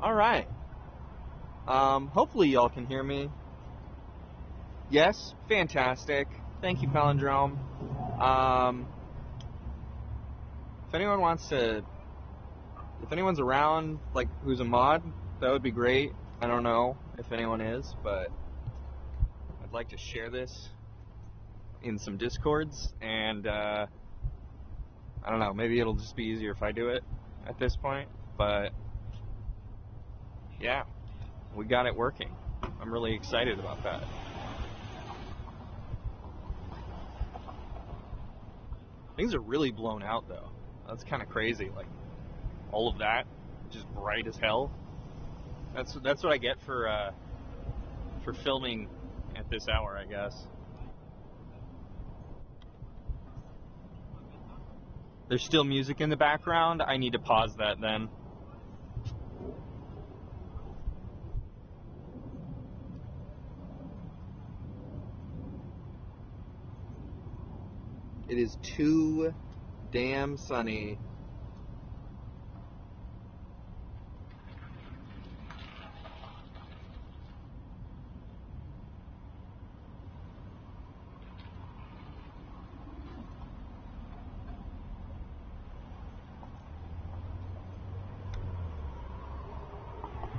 All right. Hopefully y'all can hear me. Yes, fantastic. Thank you, Palindrome. Um, if anyone wants to, if anyone's around, like who's a mod, that would be great. I don't know if anyone is, but I'd like to share this in some discords, and I don't know, maybe it'll just be easier if I do it at this point, but yeah, we got it working. I'm really excited about that. Things are really blown out though. That's kind of crazy. Like all of that, just bright as hell. That's what I get for filming at this hour, I guess. There's still music in the background. I need to pause that then. It is too damn sunny.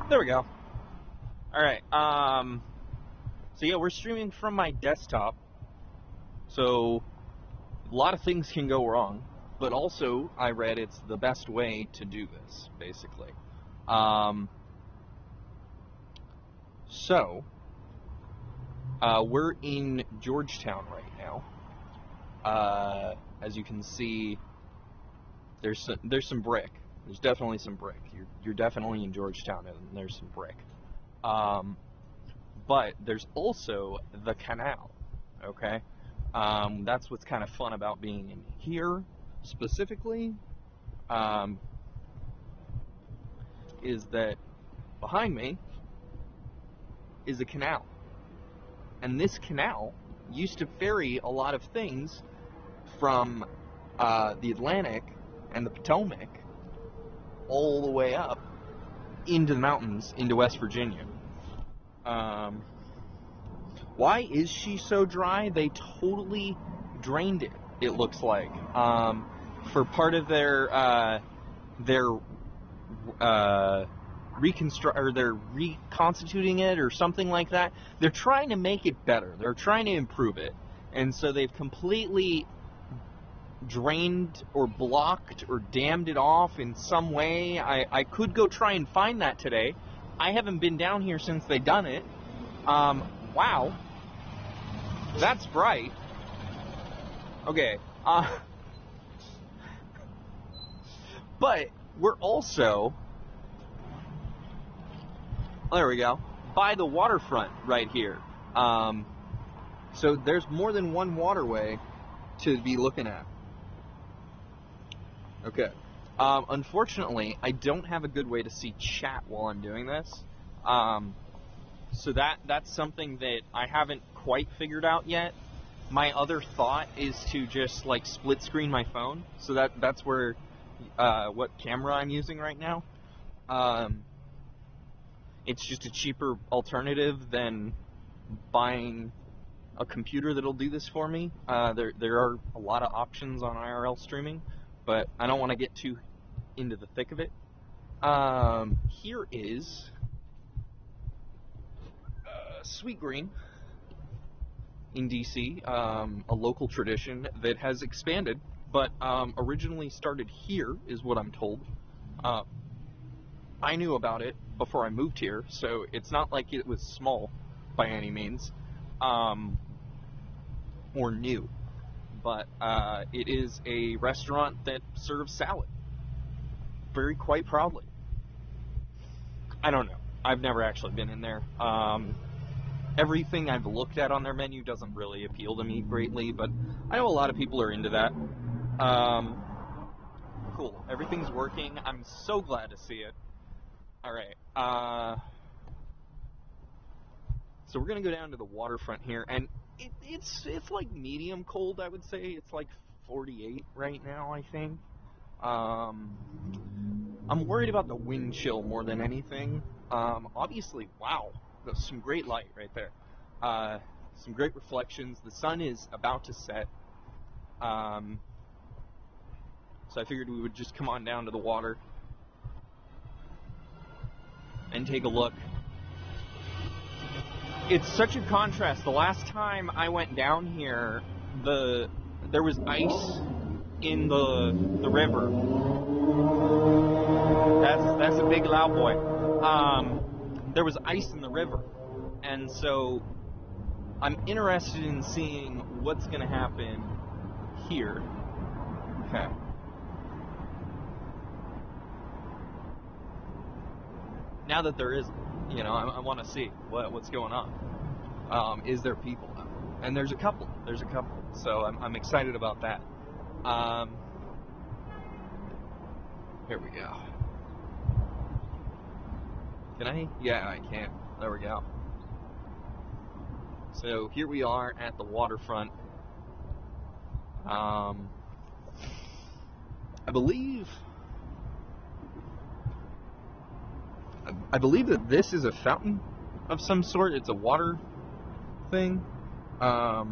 There we go. All right. So yeah, we're streaming from my desktop. So a lot of things can go wrong, but also I read it's the best way to do this, basically. So we're in Georgetown right now. As you can see, there's some brick. There's definitely some brick. You're definitely in Georgetown, and there's some brick. But there's also the canal. Okay, that's what's kind of fun about being in here specifically. Is that behind me is a canal, and this canal used to ferry a lot of things from the Atlantic and the Potomac all the way up into the mountains into West Virginia. Why is she so dry? They totally drained it. It looks like for part of their they're reconstituting it or something like that. They're trying to make it better. They're trying to improve it, and so they've completely drained or blocked or dammed it off in some way. I could go try and find that today. I haven't been down here since they done it. Wow, that's bright. Okay, but we're also, there we go, by the waterfront right here. So there's more than one waterway to be looking at. Okay. Unfortunately, I don't have a good way to see chat while I'm doing this. So that's something that I haven't quite figured out yet. My other thought is to just like split screen my phone. So that's where what camera I'm using right now. It's just a cheaper alternative than buying a computer that'll do this for me. There are a lot of options on IRL streaming, but I don't want to get too into the thick of it. Here is Sweet Green in DC, a local tradition that has expanded, but originally started here, is what I'm told. I knew about it before I moved here, so it's not like it was small by any means, or new. But it is a restaurant that serves salad, very quite proudly. I don't know. I've never actually been in there. Everything I've looked at on their menu doesn't really appeal to me greatly, but I know a lot of people are into that. Cool. Everything's working. I'm so glad to see it. All right. So we're gonna go down to the waterfront here, and it's like medium cold, I would say. It's like 48 right now, I think. I'm worried about the wind chill more than anything. Obviously, wow, that's some great light right there. Some great reflections. The sun is about to set. So I figured we would just come on down to the water and take a look. It's such a contrast. The last time I went down here, there was ice in the river. That's a big loud boy. There was ice in the river, and so I'm interested in seeing what's going to happen here. Okay. Now that there is, I want to see what's going on. Is there people out? And there's a couple. So I'm excited about that. Here we go. Can I? Yeah, I can. There we go. So here we are at the waterfront. I believe that this is a fountain of some sort. It's a water thing. Oh.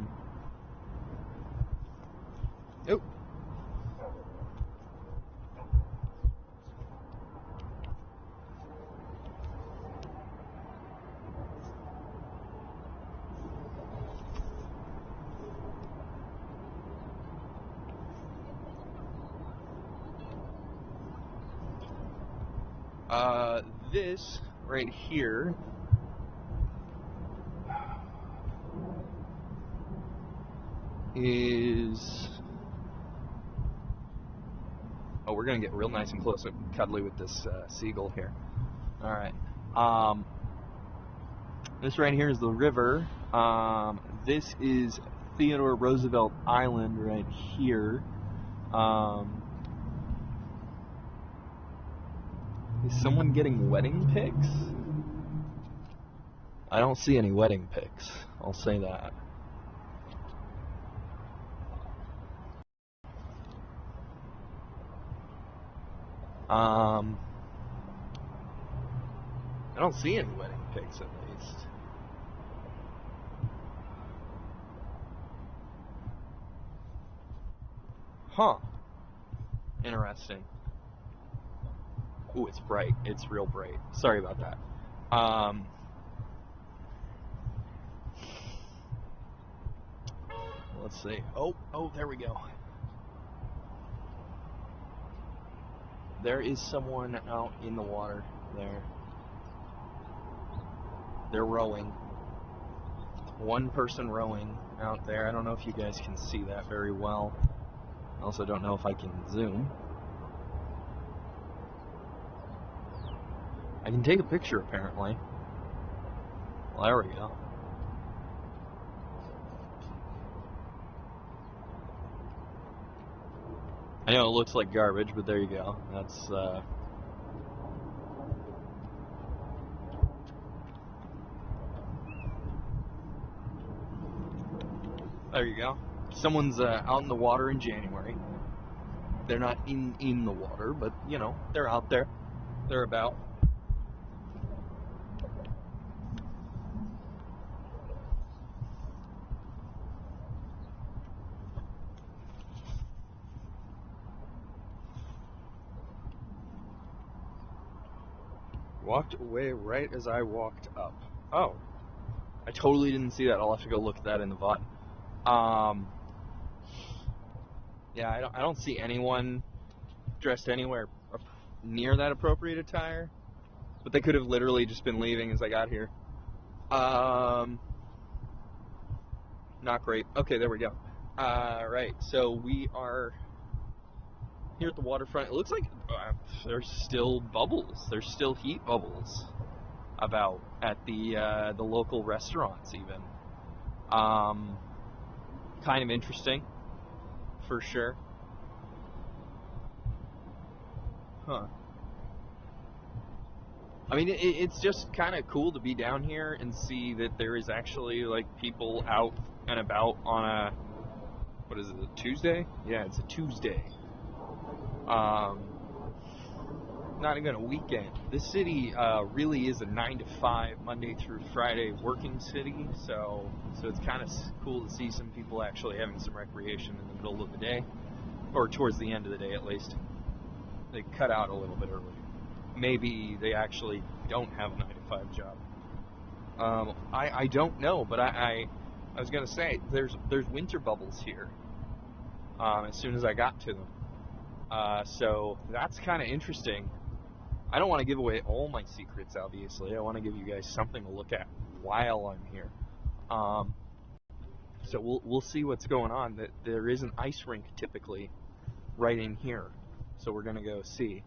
This right here is... Oh, we're gonna get real nice and close and cuddly with this seagull here. Alright. This right here is the river. This is Theodore Roosevelt Island right here. Is someone getting wedding pics? I don't see any wedding pics. I'll say that. I don't see any wedding pics, at least. Huh. Interesting. Ooh, it's bright. It's real bright. Sorry about that. Let's see. Oh, there we go. There is someone out in the water there. They're rowing. One person rowing out there. I don't know if you guys can see that very well. I also don't know if I can zoom. I can take a picture, apparently. Well, there we go. I know it looks like garbage, but there you go. That's, there you go. Someone's out in the water in January. They're not in the water, but, they're out there. They're about. Walked away right as I walked up. Oh. I totally didn't see that. I'll have to go look at that in the VOD. Yeah, I don't see anyone dressed anywhere near that appropriate attire. But they could have literally just been leaving as I got here. Not great. Okay, there we go. Right, so we are here at the waterfront. It looks like there's still bubbles. There's still heat bubbles about at the local restaurants even. Kind of interesting, for sure. Huh. I mean, it's just kind of cool to be down here and see that there is actually, like, people out and about on a, what is it, a Tuesday? Yeah, it's a Tuesday. not even a weekend. This city really is a 9 to 5 Monday through Friday working city, so it's kind of cool to see some people actually having some recreation in the middle of the day, or towards the end of the day at least. They cut out a little bit early. Maybe they actually don't have a 9 to 5 job. I don't know, but I was gonna say there's winter bubbles here. As soon as I got to them, so that's kind of interesting. I don't want to give away all my secrets, obviously. I want to give you guys something to look at while I'm here. So we'll see what's going on. That there is an ice rink typically right in here, so we're gonna go see.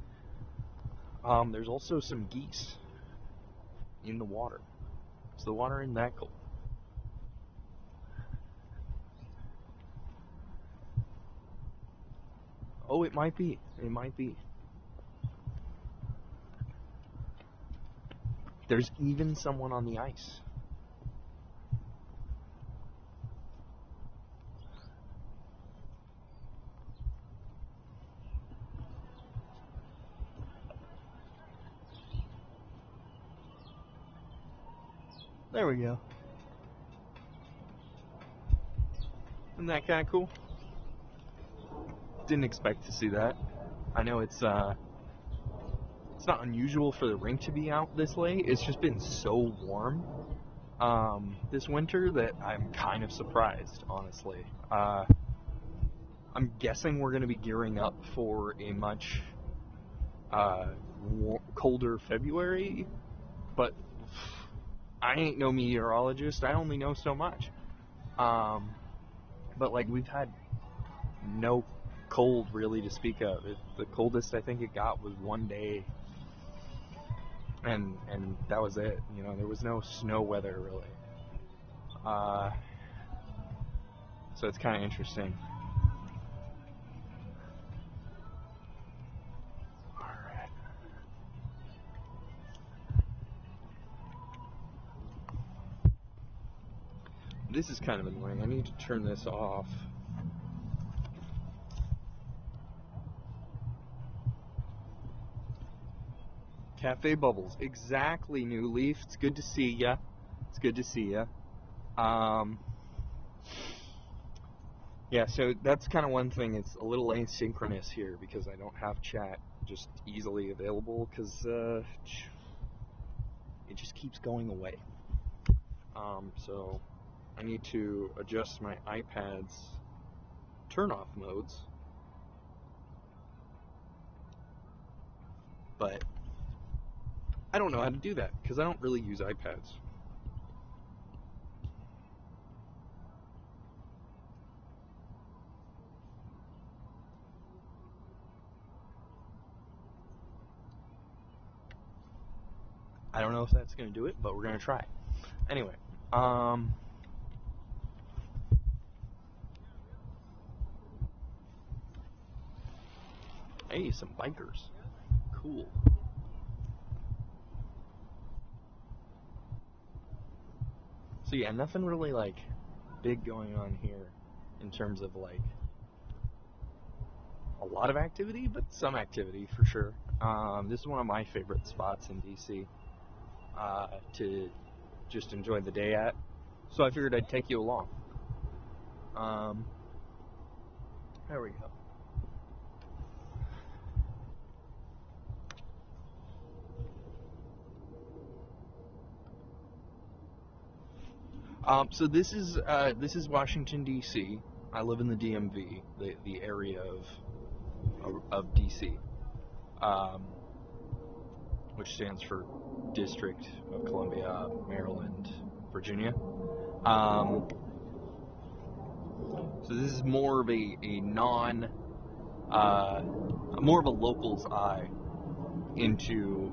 There's also some geese in the water. Is the water in that cold? Oh, it might be. It might be. There's even someone on the ice. There we go. Isn't that kind of cool? Didn't expect to see that. I know it's not unusual for the rink to be out this late. It's just been so warm this winter that I'm kind of surprised, honestly. I'm guessing we're going to be gearing up for a much colder February, but I ain't no meteorologist. I only know so much. But like, we've had no cold really to speak of. The coldest I think it got was one day, and that was it. You know, there was no snow weather really. So it's kind of interesting. This is kind of annoying. I need to turn this off. Cafe Bubbles. Exactly, New Leaf. It's good to see ya. It's good to see ya. Yeah, so that's kind of one thing. It's a little asynchronous here because I don't have chat just easily available because it just keeps going away. So I need to adjust my iPad's turn-off modes. But I don't know how to do that because I don't really use iPads. I don't know if that's going to do it, but we're going to try. Anyway, hey, some bikers. Cool. So yeah, nothing really like big going on here in terms of like a lot of activity, but some activity for sure. This is one of my favorite spots in DC to just enjoy the day at. So I figured I'd take you along. There we go. So this is Washington D.C. I live in the DMV, the area of DC, which stands for District of Columbia, Maryland, Virginia. So this is more of a more of a local's eye into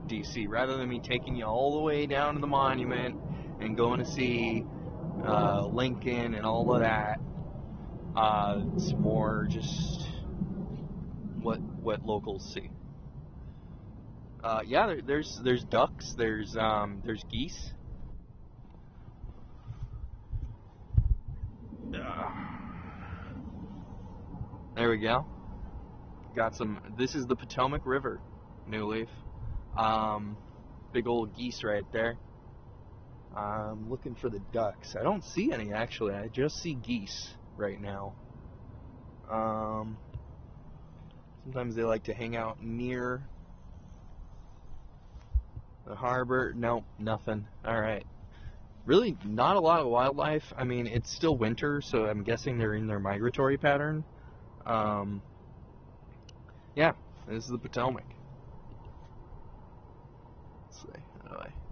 DC, rather than me taking you all the way down to the monument and going to see Lincoln and all of that. It's more just what locals see. Yeah, there's ducks, there's geese. There we go. Got some. This is the Potomac River. New leaf. Big old geese right there. I'm looking for the ducks. I don't see any, actually. I just see geese right now. Sometimes they like to hang out near the harbor. Nope, nothing. Alright. Really not a lot of wildlife. I mean, it's still winter, so I'm guessing they're in their migratory pattern. Yeah, this is the Potomac. Let's see.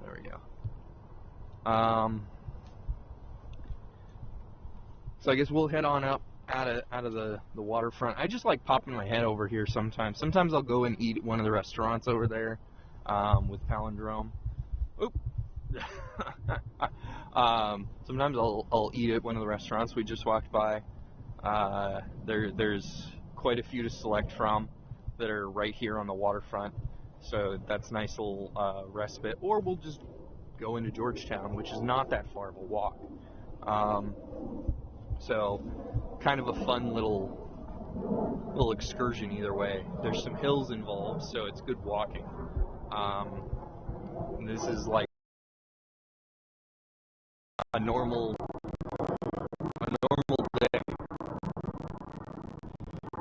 There we go. So I guess we'll head on up out of the waterfront. I just like popping my head over here sometimes. Sometimes I'll go and eat at one of the restaurants over there with Palindrome. Oop. Sometimes I'll eat at one of the restaurants we just walked by. There's quite a few to select from that are right here on the waterfront. So that's a nice little respite. Or we'll just go into Georgetown, which is not that far of a walk. So kind of a fun little excursion either way. There's some hills involved, so it's good walking. This is like a normal day.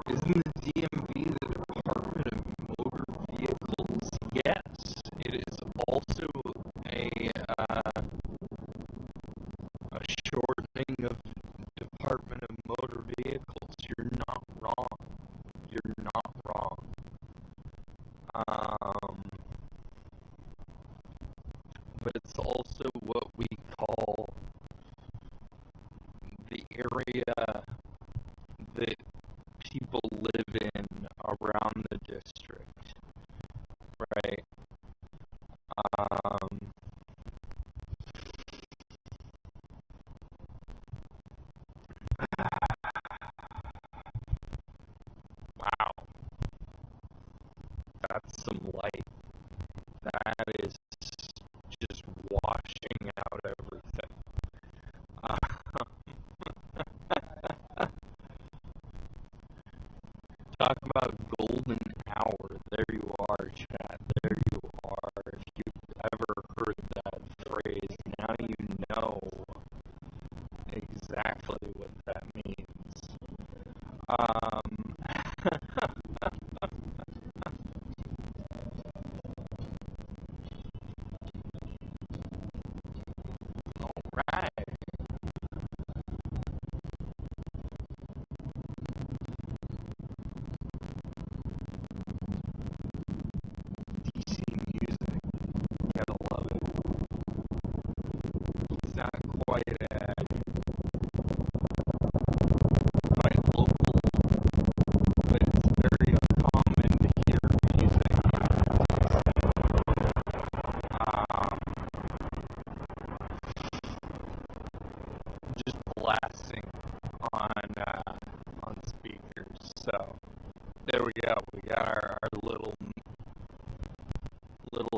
Isn't the DMV the Department of Motor Vehicles? Yes, it is also a shortening of Department of Motor Vehicles. You're not wrong. You're not wrong. But it's also what we call the area that people live in around the district, right? Wow, that's some light. That is just washing out everything. Talk about golden hour. There you are, Chad. There you are. If you've ever heard that phrase, now you know exactly what that means. Alright. DC music. Gotta love it. It's not quite quite local, but it's very uncommon to hear music just blasting on speakers. So there we go. We got our little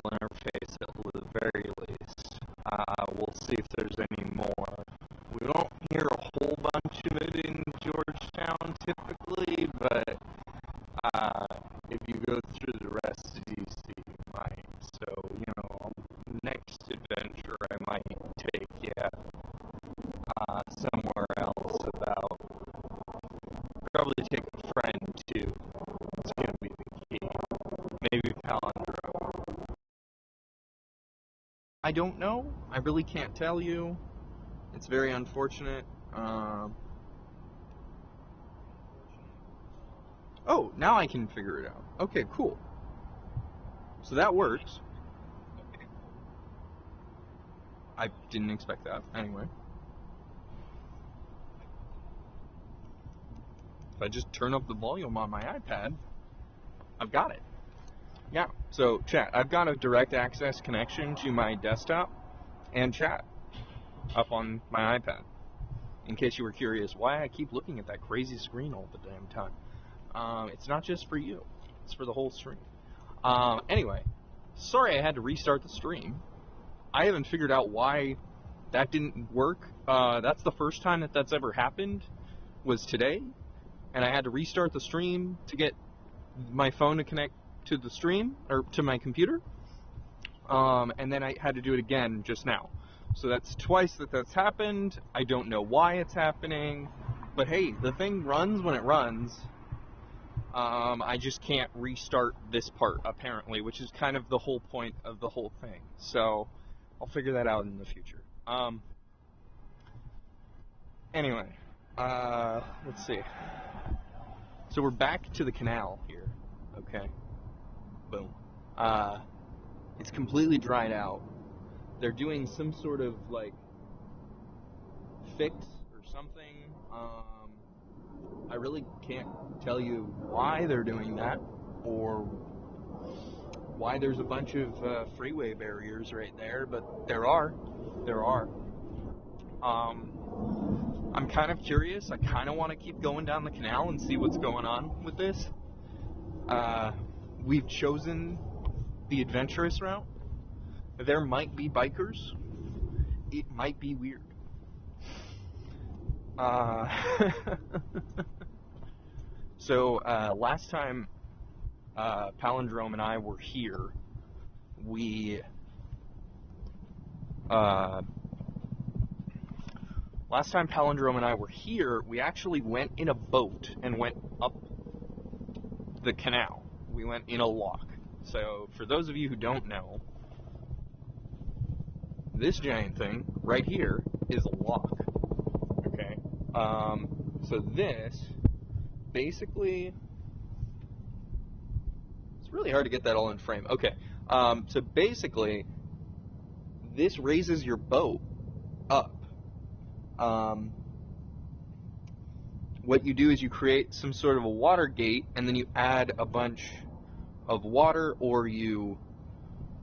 interface at the very least. We'll see if there's any more. We don't hear a whole bunch of it in Georgetown typically, but if you go through the rest of DC, you might. So, next adventure I might take you somewhere else probably take a friend too. It's going to be the key. Maybe Palindrome. I don't know. I really can't tell you. It's very unfortunate. Oh, now I can figure it out. Okay, cool. So that works. I didn't expect that. Anyway. If I just turn up the volume on my iPad, I've got it. Yeah, so chat. I've got a direct access connection to my desktop and chat up on my iPad. In case you were curious why I keep looking at that crazy screen all the damn time. It's not just for you. It's for the whole stream. Anyway, sorry I had to restart the stream. I haven't figured out why that didn't work. That's the first time that's ever happened, was today. And I had to restart the stream to get my phone to connect to the stream, or to my computer. And then I had to do it again just now. So that's twice that's happened. I don't know why it's happening. But hey, the thing runs when it runs. I just can't restart this part, apparently, which is kind of the whole point of the whole thing. So I'll figure that out in the future. Anyway, let's see. So we're back to the canal here. Okay. Boom. It's completely dried out. They're doing some sort of, like, fix or something. I really can't tell you why they're doing that, or why there's a bunch of freeway barriers right there, but there are. I'm kind of curious. I kind of want to keep going down the canal and see what's going on with this. We've chosen the adventurous route. There might be bikers. It might be weird. So last time Palindrome and I were here, we actually went in a boat and went up the canal. We went in a lock. So for those of you who don't know, this giant thing right here is a lock. Okay. So this basically, it's really hard to get that all in frame. Okay. So basically, this raises your boat up. What you do is you create some sort of a water gate, and then you add a bunch of water, or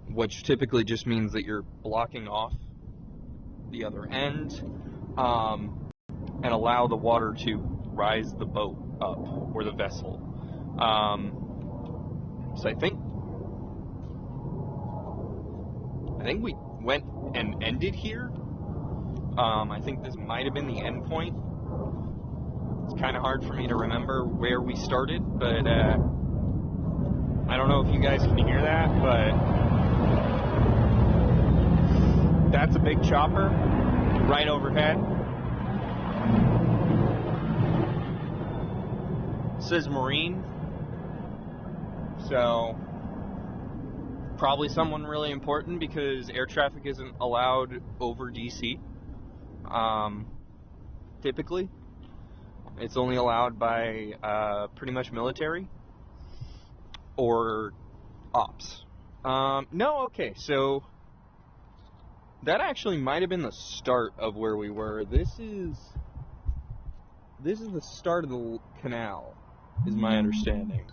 which typically just means that you're blocking off the other end, and allow the water to rise the boat up, or the vessel. So I think we went and ended here. I think this might have been the end point. It's kind of hard for me to remember where we started, but I don't know if you guys can hear that, but that's a big chopper right overhead. It says Marine, so probably someone really important, because air traffic isn't allowed over DC. Typically, it's only allowed by pretty much military or ops. No, okay, so that actually might have been the start of where we were. This is the start of the canal, is my understanding.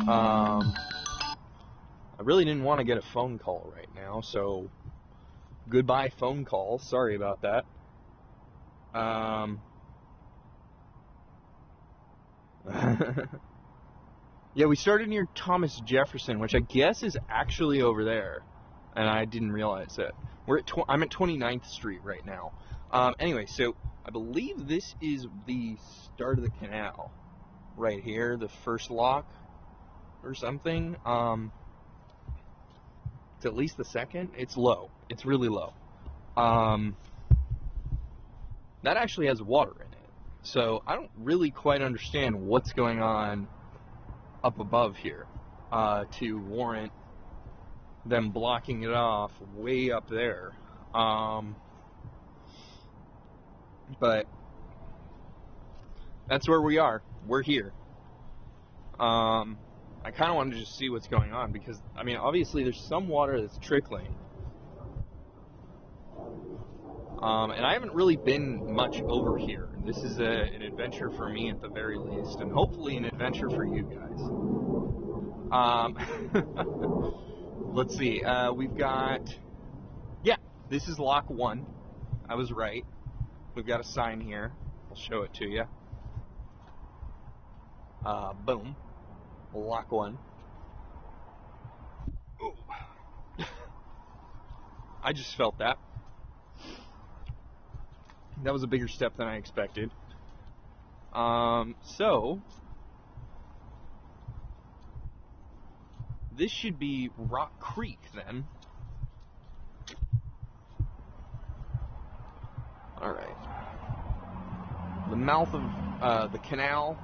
I really didn't want to get a phone call right now, so goodbye phone call. Sorry about that. Yeah, we started near Thomas Jefferson, which I guess is actually over there, and I didn't realize it. I'm at 29th Street right now. Anyway, so I believe this is the start of the canal right here, the first lock or something. It's at least the second. It's low. It's really low. That actually has water in it. So I don't really quite understand what's going on up above here to warrant them blocking it off way up there. But that's where we are. We're here. I kind of wanted to just see what's going on, because, I mean, obviously there's some water that's trickling. And I haven't really been much over here. This is an adventure for me at the very least, and hopefully an adventure for you guys. Let's see, we've got, yeah, this is lock 1. I was right. We've got a sign here. I'll show it to you. Boom. Lock 1. Ooh. I just felt that. That was a bigger step than I expected. So This should be Rock Creek then. Alright. The mouth of the canal,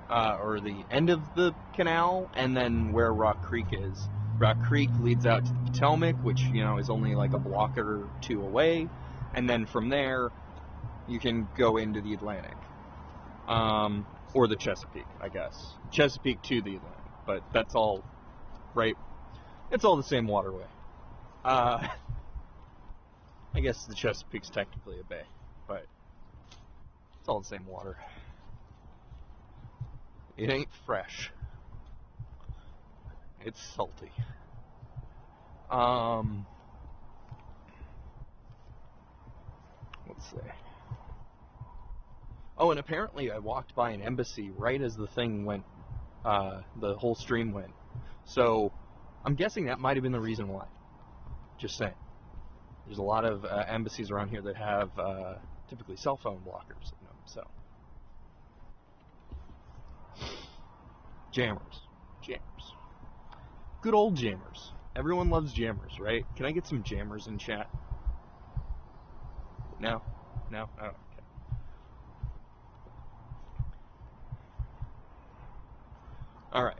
or the end of the canal, and then where Rock Creek is. Rock Creek leads out to the Potomac, which, you know, is only like a block or two away. And then from there, you can go into the Atlantic. Or the Chesapeake, I guess. Chesapeake to the Atlantic. But that's all, right? It's all the same waterway. I guess the Chesapeake's technically a bay, but it's all the same water. It ain't fresh. It's salty. Let's see. Oh, and apparently I walked by an embassy right as the thing went, the whole stream went. So I'm guessing that might have been the reason why. Just saying. There's a lot of embassies around here that have typically cell phone blockers in them. So jammers. Good old jammers. Everyone loves jammers, right? Can I get some jammers in chat? No? Oh, okay. Alright.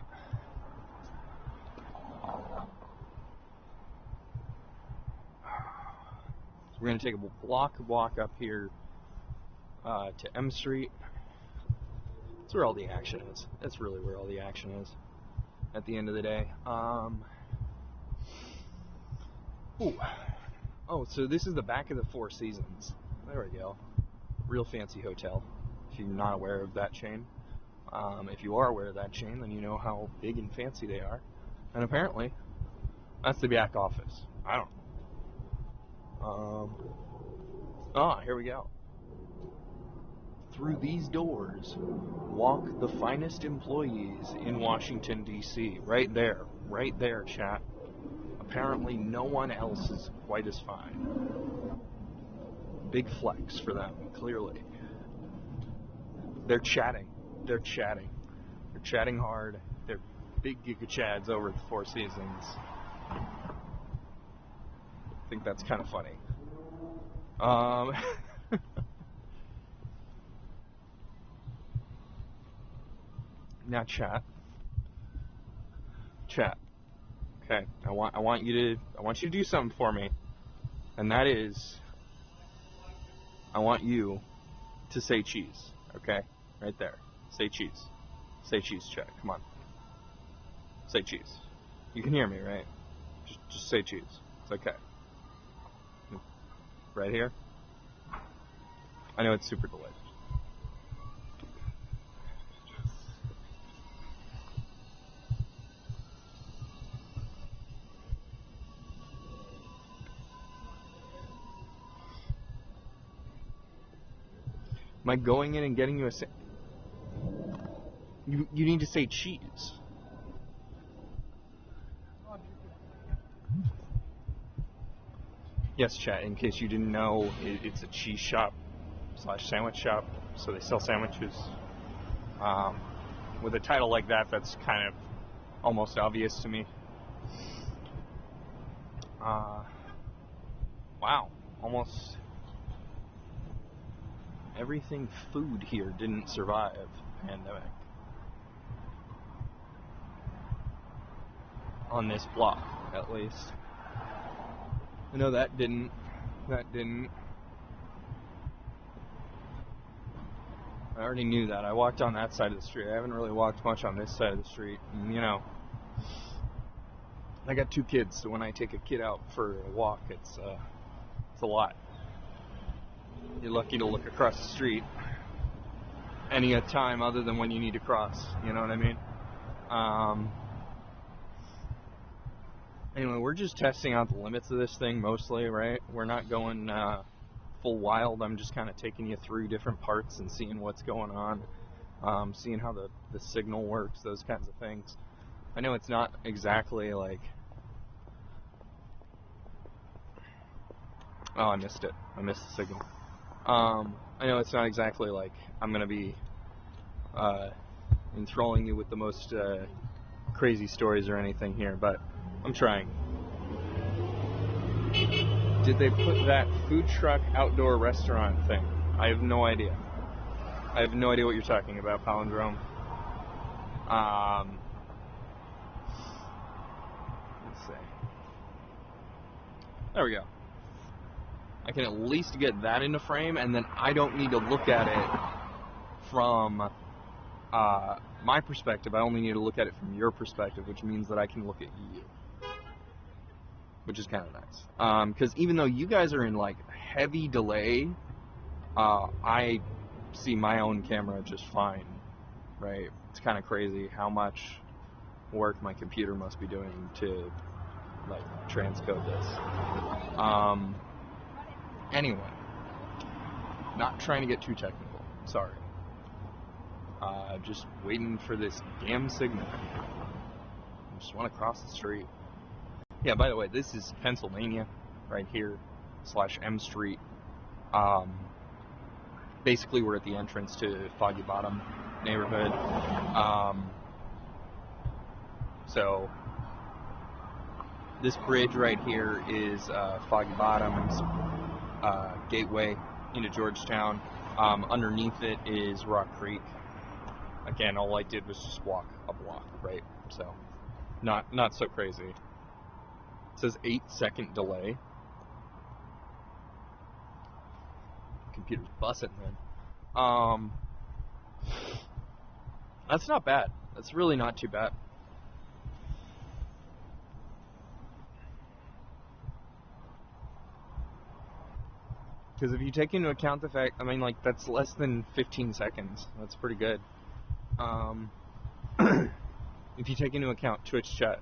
So we're going to take a walk up here to M Street. That's where all the action is. That's really where all the action is at the end of the day. Oh, so this is the back of the Four Seasons. There we go. Real fancy hotel, if you're not aware of that chain. If you are aware of that chain, then you know how big and fancy they are. And apparently, that's the back office. I don't know. Here we go. Through these doors walk the finest employees in Washington, D.C. Right there, chat. Apparently no one else is quite as fine. Big flex for them, clearly. They're chatting hard. They're big giga chads over at the Four Seasons. I think that's kind of funny. Now chat. Okay, I want you to do something for me. And that is, I want you to say cheese. Okay? Right there. Say cheese. Say cheese, chat. Come on. Say cheese. You can hear me, right? Just say cheese. It's okay. Right here? I know it's super delicious. Am I going in and getting you a... You need to say cheese. Yes, chat, in case you didn't know, it's a cheese shop / sandwich shop, so they sell sandwiches. With a title like that, that's kind of almost obvious to me. Wow, almost everything food here didn't survive the pandemic. On this block, at least. I know that didn't. I already knew that. I walked on that side of the street. I haven't really walked much on this side of the street. And, you know, I got 2 kids, so when I take a kid out for a walk, it's a lot. You're lucky to look across the street any time other than when you need to cross. You know what I mean? Anyway, we're just testing out the limits of this thing mostly, right? We're not going full wild. I'm just kind of taking you through different parts and seeing what's going on, seeing how the signal works, those kinds of things. I know it's not exactly like... Oh, I missed it. I missed the signal. I know it's not exactly like I'm going to be enthralling you with the most crazy stories or anything here, but I'm trying. Did they put that food truck outdoor restaurant thing? I have no idea. I have no idea what you're talking about, Palindrome. Let's see. There we go. I can at least get that into frame, and then I don't need to look at it from my perspective. I only need to look at it from your perspective, which means that I can look at you, which is kind of nice. Because even though you guys are in like heavy delay, I see my own camera just fine, right? It's kind of crazy how much work my computer must be doing to like transcode this. Anyway, not trying to get too technical, sorry. Just waiting for this damn signal. I just want to cross the street. Yeah, by the way, this is Pennsylvania, right here, /M Street. Basically, we're at the entrance to Foggy Bottom neighborhood. So, this bridge right here is Foggy Bottom's gateway into Georgetown. Underneath it is Rock Creek. Again, all I did was just walk a block, right? So, not so crazy. It says 8-second delay. Computer's busting, man. That's not bad. That's really not too bad. Because if you take into account the fact, I mean, like, that's less than 15 seconds. That's pretty good. If you take into account Twitch chat,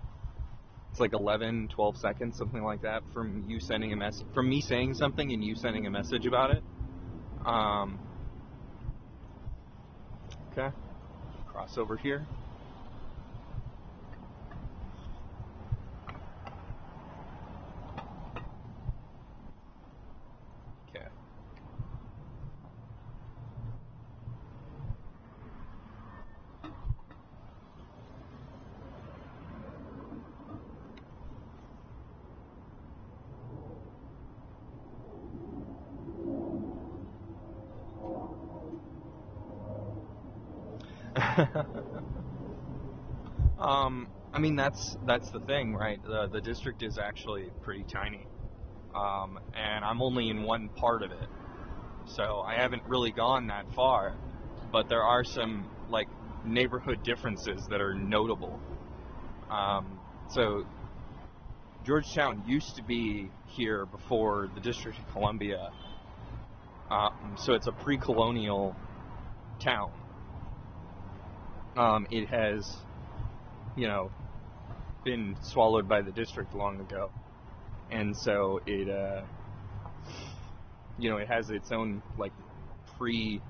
it's like 11, 12 seconds, something like that, from you sending a message, from me saying something and you sending a message about it. Okay. Cross over here. Okay. I mean, that's the thing, right? The district is actually pretty tiny, and I'm only in one part of it, so I haven't really gone that far. But there are some like neighborhood differences that are notable. So Georgetown used to be here before the District of Columbia, so it's a pre-colonial town. It has, been swallowed by the district long ago, and so it, it has its own like pre-America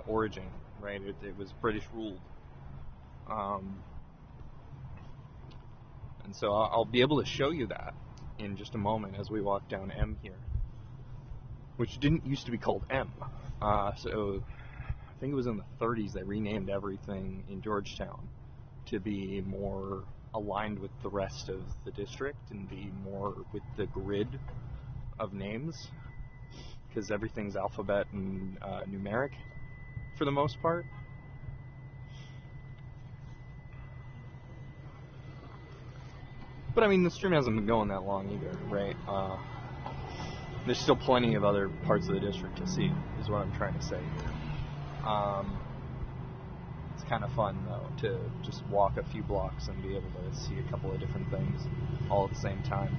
origin, right? It was British ruled, and so I'll be able to show you that in just a moment as we walk down M here, which didn't used to be called M. So I think it was in the 30s they renamed everything in Georgetown to be more aligned with the rest of the district and be more with the grid of names, because everything's alphabet and numeric for the most part. But I mean, the stream hasn't been going that long either, right? There's still plenty of other parts of the district to see, is what I'm trying to say here. It's kind of fun, though, to just walk a few blocks and be able to see a couple of different things all at the same time.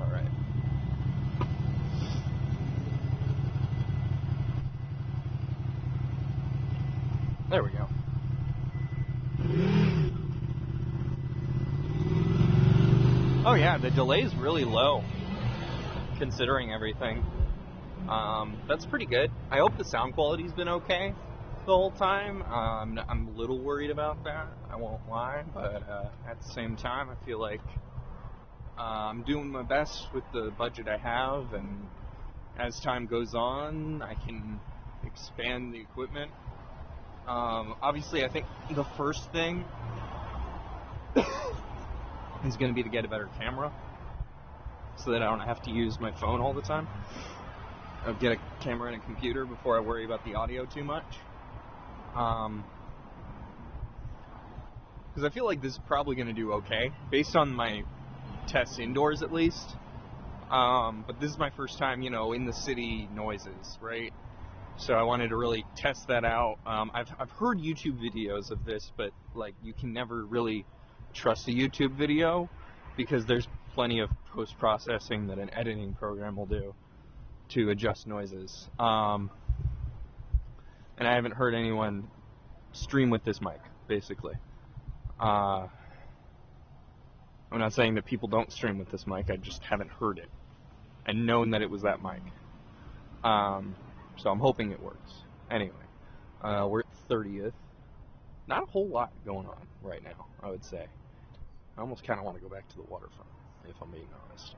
All right. There we go. Oh yeah, the delay is really low, considering everything. That's pretty good. I hope the sound quality's been okay the whole time. I'm a little worried about that, I won't lie, but at the same time, I feel like I'm doing my best with the budget I have, and as time goes on, I can expand the equipment. Obviously, I think the first thing is going to be to get a better camera so that I don't have to use my phone all the time. I'll get a camera and a computer before I worry about the audio too much. Because I feel like this is probably going to do okay, based on my tests indoors at least. But this is my first time, in the city noises, right? So I wanted to really test that out. I've heard YouTube videos of this, but like you can never really trust a YouTube video because there's plenty of post-processing that an editing program will do to adjust noises. And I haven't heard anyone stream with this mic, basically. I'm not saying that people don't stream with this mic, I just haven't heard it and known that it was that mic. So I'm hoping it works. Anyway, we're at 30th. Not a whole lot going on right now, I would say. I almost kind of want to go back to the waterfront, if I'm being honest.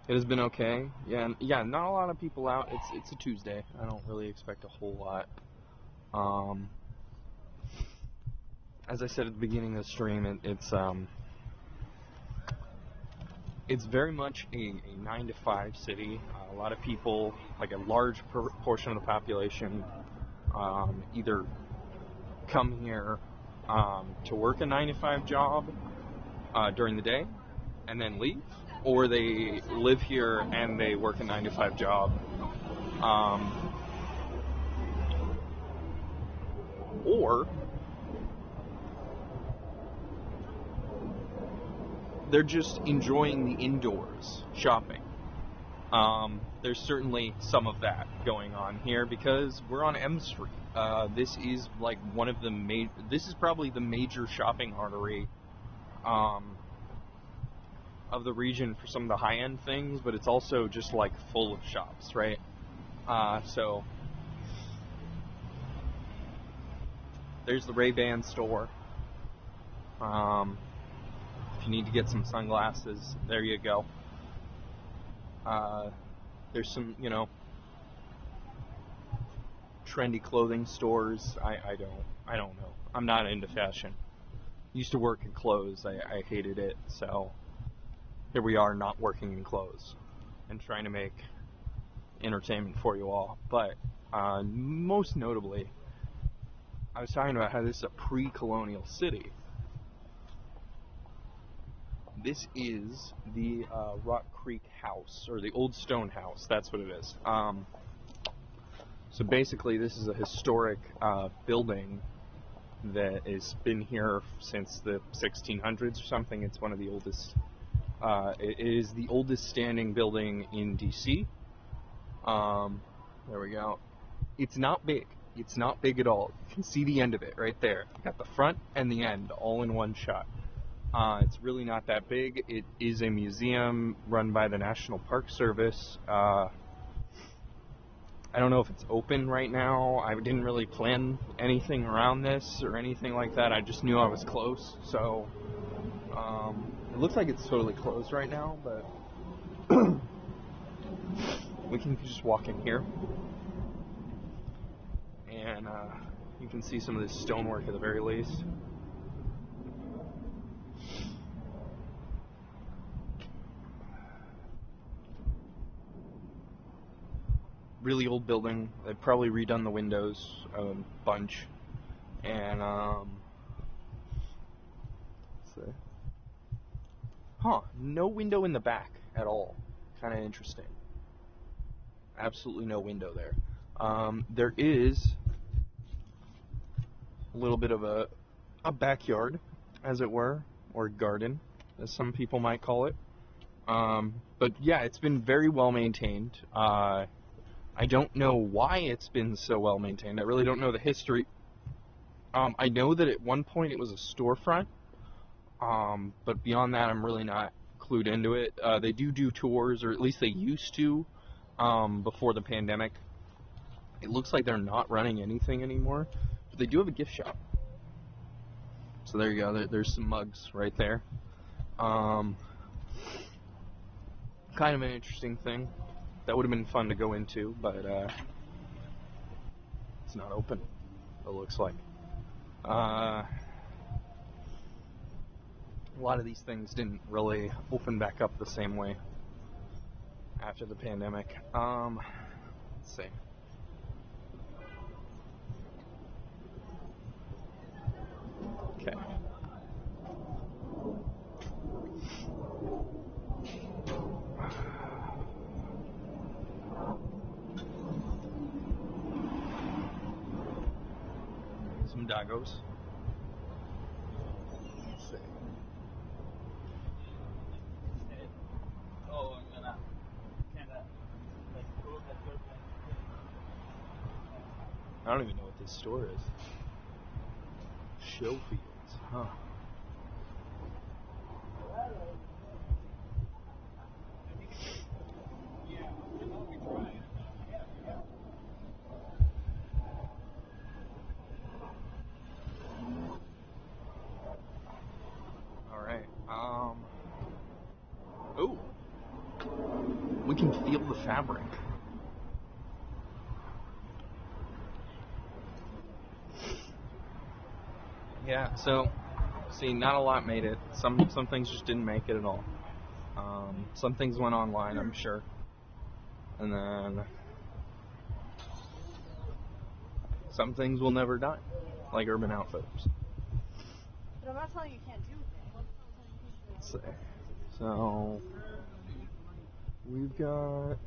It has been okay. Yeah, not a lot of people out. It's a Tuesday. I don't really expect a whole lot. As I said at the beginning of the stream, it's very much a 9 to 5 city. A lot of people, like a large portion of the population, either come here to work a 9 to 5 job during the day and then leave, or they live here and they work a 9 to 5 job. Or they're just enjoying the indoors shopping. There's certainly some of that going on here because we're on M Street. This is like one of the this is probably the major shopping artery of the region for some of the high-end things, but it's also just like full of shops, right? So there's the Ray-Ban store. If you need to get some sunglasses, there you go. There's some, trendy clothing stores. I don't know. I'm not into fashion. Used to work in clothes. I hated it. So here we are, not working in clothes and trying to make entertainment for you all. But most notably, I was talking about how this is a pre-colonial city. This is the Rock Creek House, or the Old Stone House. That's what it is. So basically, this is a historic building that has been here since the 1600s or something. It's one of the oldest. It is the oldest standing building in D.C. There we go. It's not big. It's not big at all. You can see the end of it right there. You got the front and the end all in one shot. It's really not that big. It is a museum run by the National Park Service. I don't know if it's open right now. I didn't really plan anything around this or anything like that. I just knew I was close. So it looks like it's totally closed right now, but we can just walk in here. And you can see some of this stonework at the very least. Really old building. They've probably redone the windows a bunch. And, no window in the back at all. Kind of interesting. Absolutely no window there. There is a little bit of a backyard, as it were, or garden, as some people might call it. But yeah, it's been very well maintained. I don't know why it's been so well maintained. I really don't know the history. I know that at one point it was a storefront, but beyond that, I'm really not clued into it. They do tours, or at least they used to, before the pandemic. It looks like they're not running anything anymore, but they do have a gift shop. So there you go. There's some mugs right there. Kind of an interesting thing. That would have been fun to go into, but it's not open, it looks like. A lot of these things didn't really open back up the same way after the pandemic. Let's see. Okay. Some daggos. Let's see. I don't even know what this store is. Showfields, huh? Alright, ooh. We can feel the fabric. Yeah, so, see, not a lot made it. Some things just didn't make it at all. Some things went online, I'm sure. And then some things will never die, like Urban Outfitters. But I'm not telling you can't do things. Let's see. So, we've got...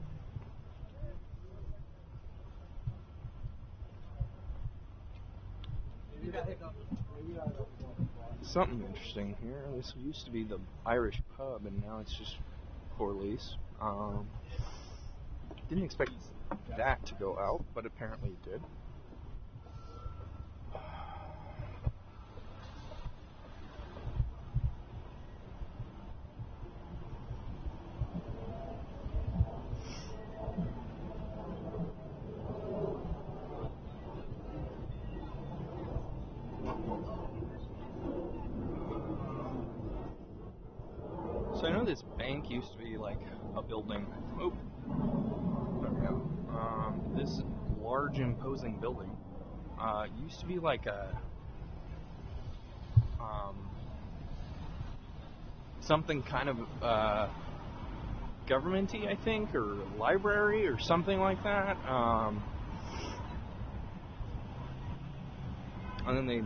something interesting here. This used to be the Irish pub, and now it's just for lease. Didn't expect that to go out, but apparently it did. So I know this bank used to be like a building. Oh, there we go. This large, imposing building used to be like a something kind of government-y, I think, or library or something like that. And then they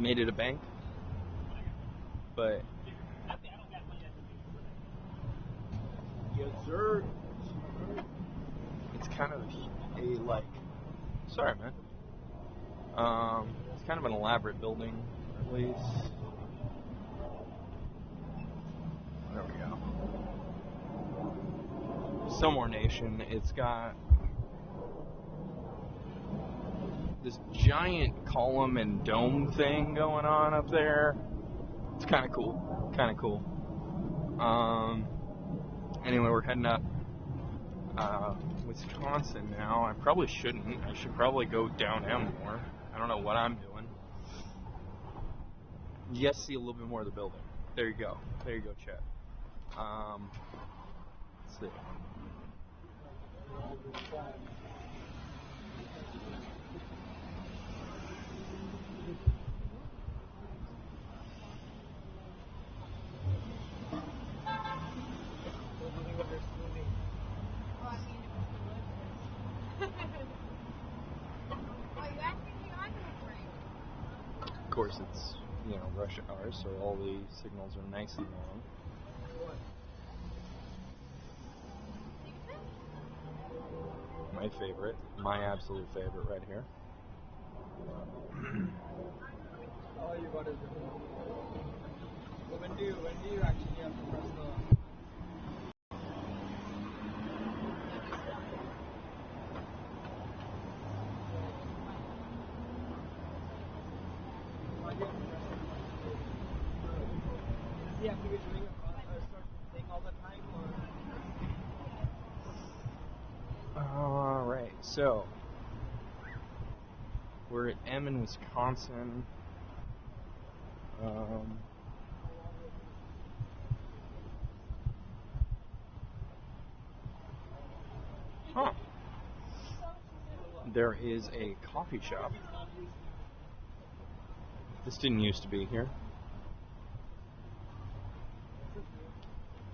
made it a bank, but yes, sir. It's kind of a like. Sorry, man. It's kind of an elaborate building, at least. There we go. Somewhere Nation. It's got this giant column and dome thing going on up there. It's kind of cool. Kind of cool. Anyway, we're heading up Wisconsin now. I probably shouldn't. I should probably go downtown more. I don't know what I'm doing. You guys see a little bit more of the building. There you go. There you go, Chet. Let's see. Of course, it's, rush hour, so all the signals are nice and long. My favorite, my absolute favorite right here. All you got is so when do you actually have to press the the application doing start playing all the time, or? Alright, so We're at M in Wisconsin. Huh. There is a coffee shop. This didn't used to be here.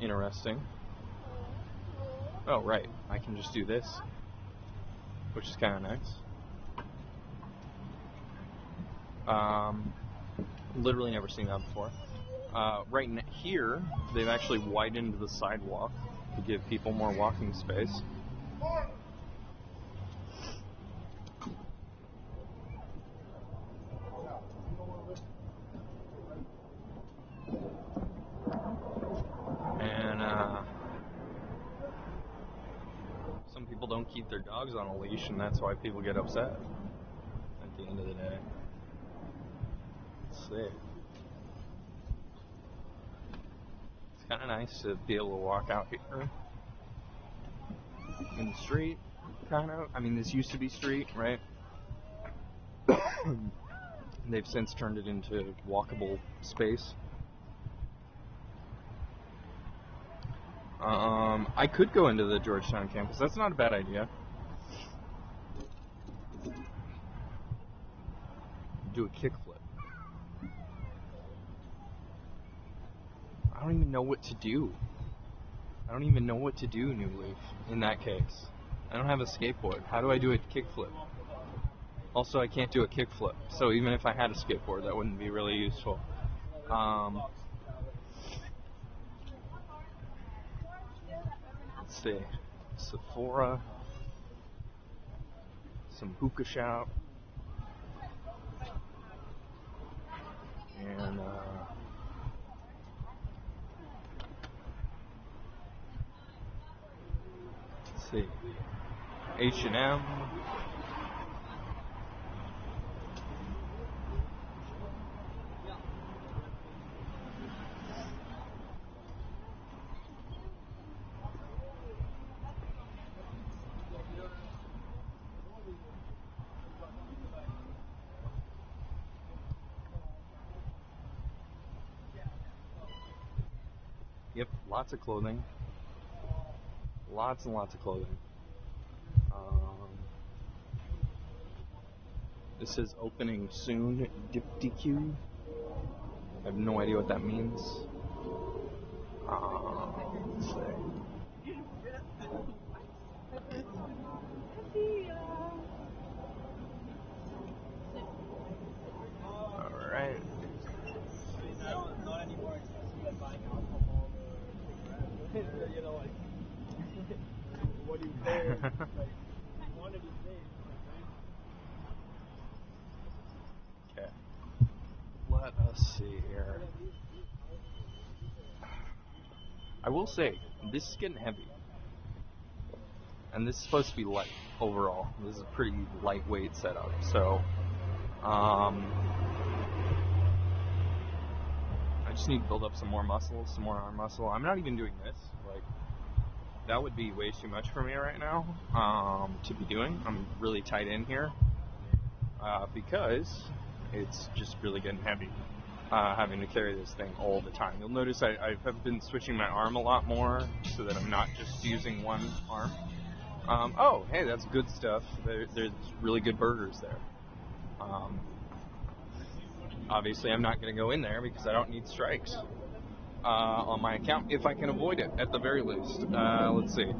Interesting. Oh, right. I can just do this, which is kind of nice. Literally never seen that before. Right here, they've actually widened the sidewalk to give people more walking space. And some people don't keep their dogs on a leash, and that's why people get upset at the end of the day. Let's see. It's kind of nice to be able to walk out here in the street, kind of. I mean, this used to be street, right? They've since turned it into walkable space. I could go into the Georgetown campus. That's not a bad idea. Do a kickflip. I don't even know what to do. New Leaf, in that case. I don't have a skateboard. How do I do a kickflip? Also, I can't do a kickflip. So even if I had a skateboard, that wouldn't be really useful. Let's see. Sephora. Some hookah shop. And, let's see. H&M. Yep, lots of clothing. Lots and lots of clothing. This says opening soon, DQ. I have no idea what that means. Let's see. Alright. Not anymore expensive than buying alcohol or you know, like what do you pay? Like quantity paid. Okay. Let us see here. I will say, this is getting heavy. And this is supposed to be light overall. This is a pretty lightweight setup. So, I just need to build up some more muscle, some more arm muscle. I'm not even doing this. Like, that would be way too much for me right now to be doing. I'm really tight in here because it's just really getting heavy. Having to carry this thing all the time. You'll notice I have been switching my arm a lot more so that I'm not just using one arm. Oh, hey, that's good stuff. There's really good burgers there. Obviously, I'm not going to go in there because I don't need strikes on my account if I can avoid it, at the very least. Let's see.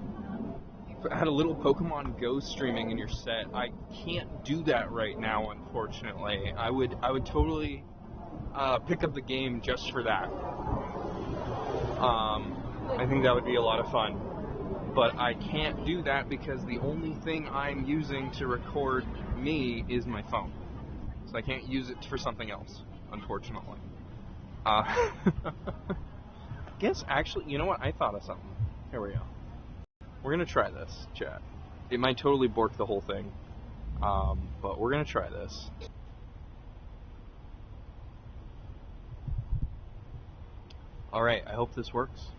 If I had a little Pokemon Go streaming in your set, I can't do that right now, unfortunately. I would totally pick up the game just for that. I think that would be a lot of fun. But I can't do that because the only thing I'm using to record me is my phone. So I can't use it for something else, unfortunately. Guess actually, you know what? I thought of something. Here we go. We're going to try this, chat. It might totally bork the whole thing. But we're going to try this. Alright, I hope this works.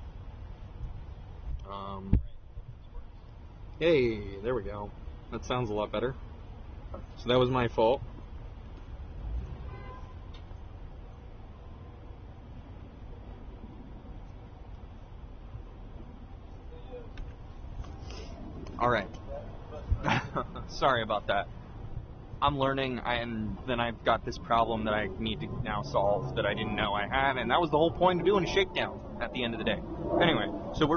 Hey, there we go. That sounds a lot better. So that was my fault. sorry about that. I'm learning, and then I've got this problem that I need to now solve that I didn't know I had, and that was the whole point of doing a shakedown at the end of the day. Anyway, so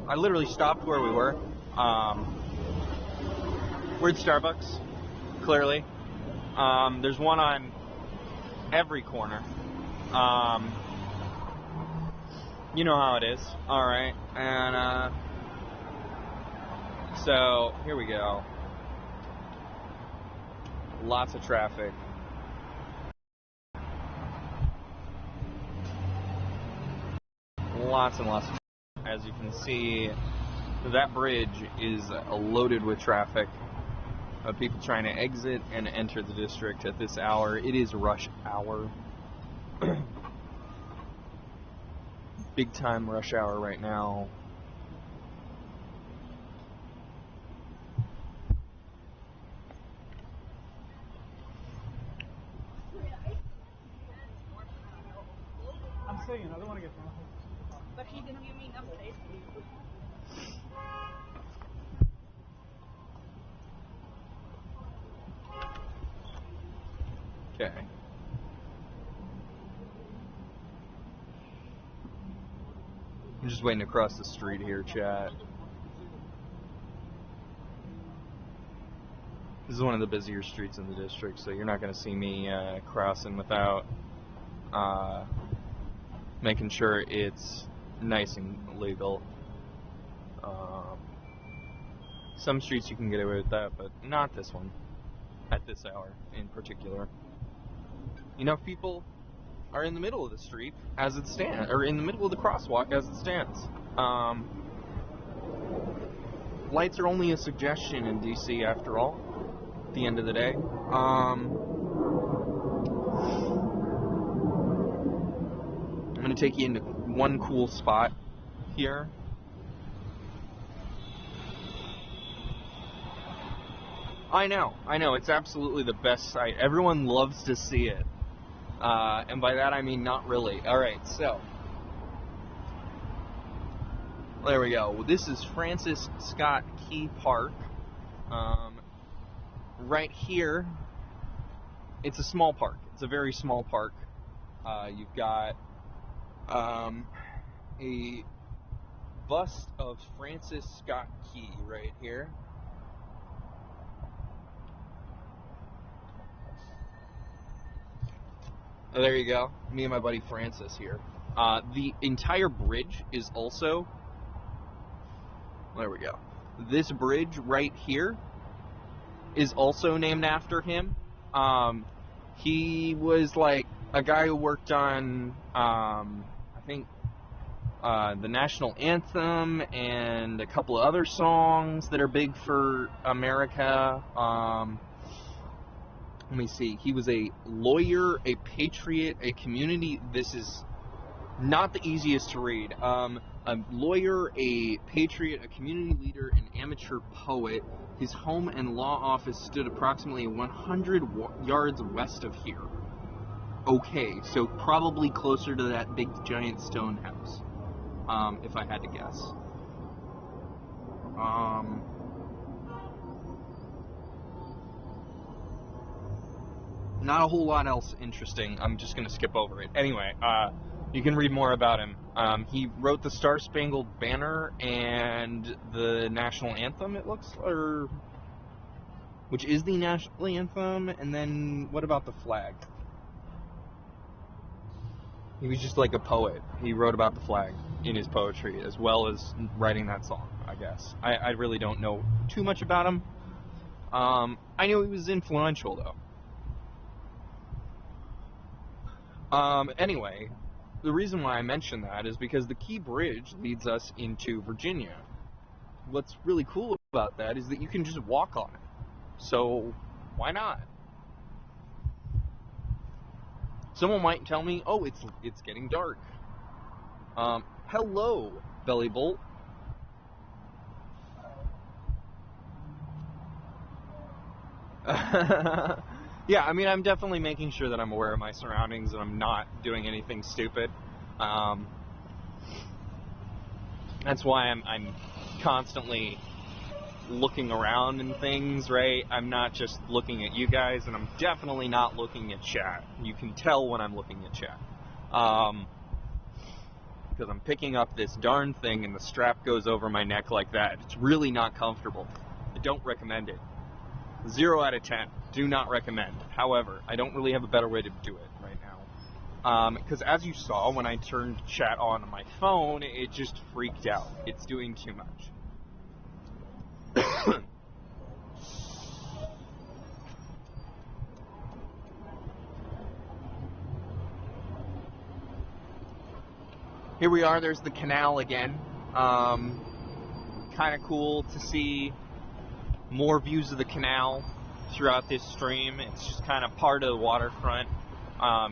I literally stopped where we were. We're at Starbucks, clearly. There's one on every corner. You know how it is. Alright, and so here we go. Lots of traffic. Lots and lots of traffic. As you can see, that bridge is loaded with traffic of people trying to exit and enter the district at this hour. It is rush hour. Big time rush hour right now. I'm saying, I don't want to get wrong. But he didn't give me enough space. Okay. I'm just waiting to cross the street here, chat. This is one of the busier streets in the district, so you're not going to see me crossing without making sure it's nice and legal. Some streets you can get away with that, but not this one at this hour in particular. Enough people are in the middle of the street as it stands, or in the middle of the crosswalk as it stands. Lights are only a suggestion in DC after all, at the end of the day. I'm going to take you into one cool spot here. I know, it's absolutely the best sight. Everyone loves to see it. And by that I mean not really. Alright, so. There we go. This is Francis Scott Key Park. Right here, it's a small park. It's a very small park. You've got a bust of Francis Scott Key right here. Oh, there you go. Me and my buddy Francis here. The entire bridge is also... There we go. This bridge right here is also named after him. He was like a guy who worked on, I think, the national anthem and a couple of other songs that are big for America. Let me see. He was a lawyer, a patriot, a community... This is not the easiest to read. A lawyer, a patriot, a community leader, an amateur poet. His home and law office stood approximately 100 yards west of here. Okay, so probably closer to that big giant stone house, if I had to guess. Not a whole lot else interesting. I'm just going to skip over it. Anyway, you can read more about him. He wrote the Star Spangled Banner and the national anthem, it looks, or which is the national anthem. And then what about the flag? He was just like a poet. He wrote about the flag in his poetry as well as writing that song, I guess. I really don't know too much about him. I know he was influential, though. Anyway, the reason why I mention that is because the Key Bridge leads us into Virginia. What's really cool about that is that you can just walk on it. So, why not? Someone might tell me, oh, it's getting dark. Hello, Belly Bolt. Yeah, I mean, I'm definitely making sure that I'm aware of my surroundings and I'm not doing anything stupid. That's why I'm constantly looking around and things, right? I'm not just looking at you guys, and I'm definitely not looking at chat. You can tell when I'm looking at chat. Because I'm picking up this darn thing and the strap goes over my neck like that. It's really not comfortable. I don't recommend it. 0 out of 10. Do not recommend. However, I don't really have a better way to do it right now. Because as you saw, when I turned chat on my phone, it just freaked out. It's doing too much. Here we are, there's the canal again. Kind of cool to see more views of the canal throughout this stream. It's just kind of part of the waterfront,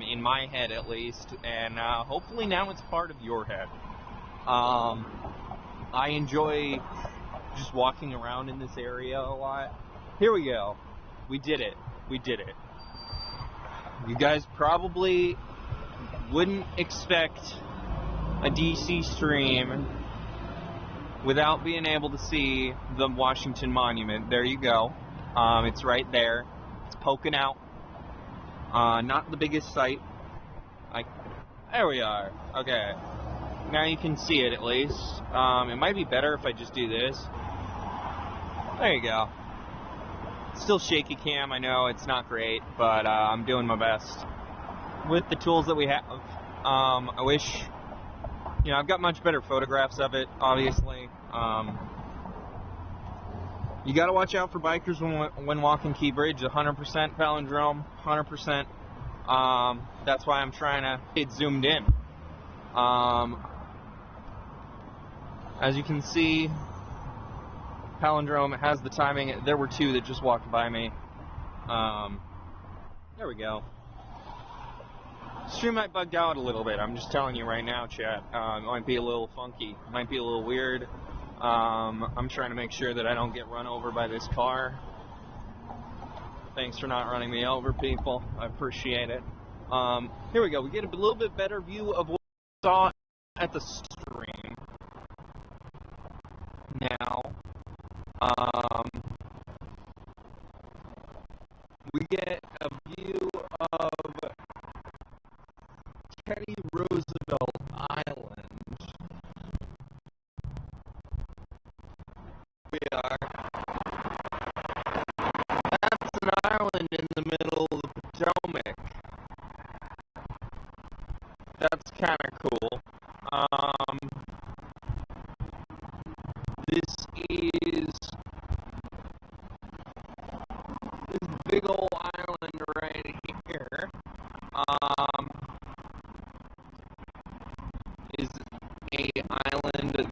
in my head at least, and hopefully now it's part of your head. I enjoy just walking around in this area a lot. Here we go. We did it. We did it. You guys probably wouldn't expect a DC stream without being able to see the Washington Monument. There you go. It's right there. It's poking out. Not the biggest sight. There we are. Okay. Now you can see it at least. It might be better if I just do this. There you go. Still shaky cam, I know it's not great, but I'm doing my best with the tools that we have. I wish, I've got much better photographs of it, obviously. You got to watch out for bikers when walking Key Bridge. 100% palindrome, 100%. That's why I'm trying to get zoomed in. As you can see, palindrome has the timing. There were 2 that just walked by me. There we go. Stream might bug out a little bit. I'm just telling you right now, chat. It might be a little funky. It might be a little weird. I'm trying to make sure that I don't get run over by this car. Thanks for not running me over, people. I appreciate it. Here we go. We get a little bit better view of what we saw at the stream. Now, we get a view of Teddy Roosevelt Island. We are. That's an island in the middle of the Potomac. That's kind of cool. This is this big old island right here. Is a island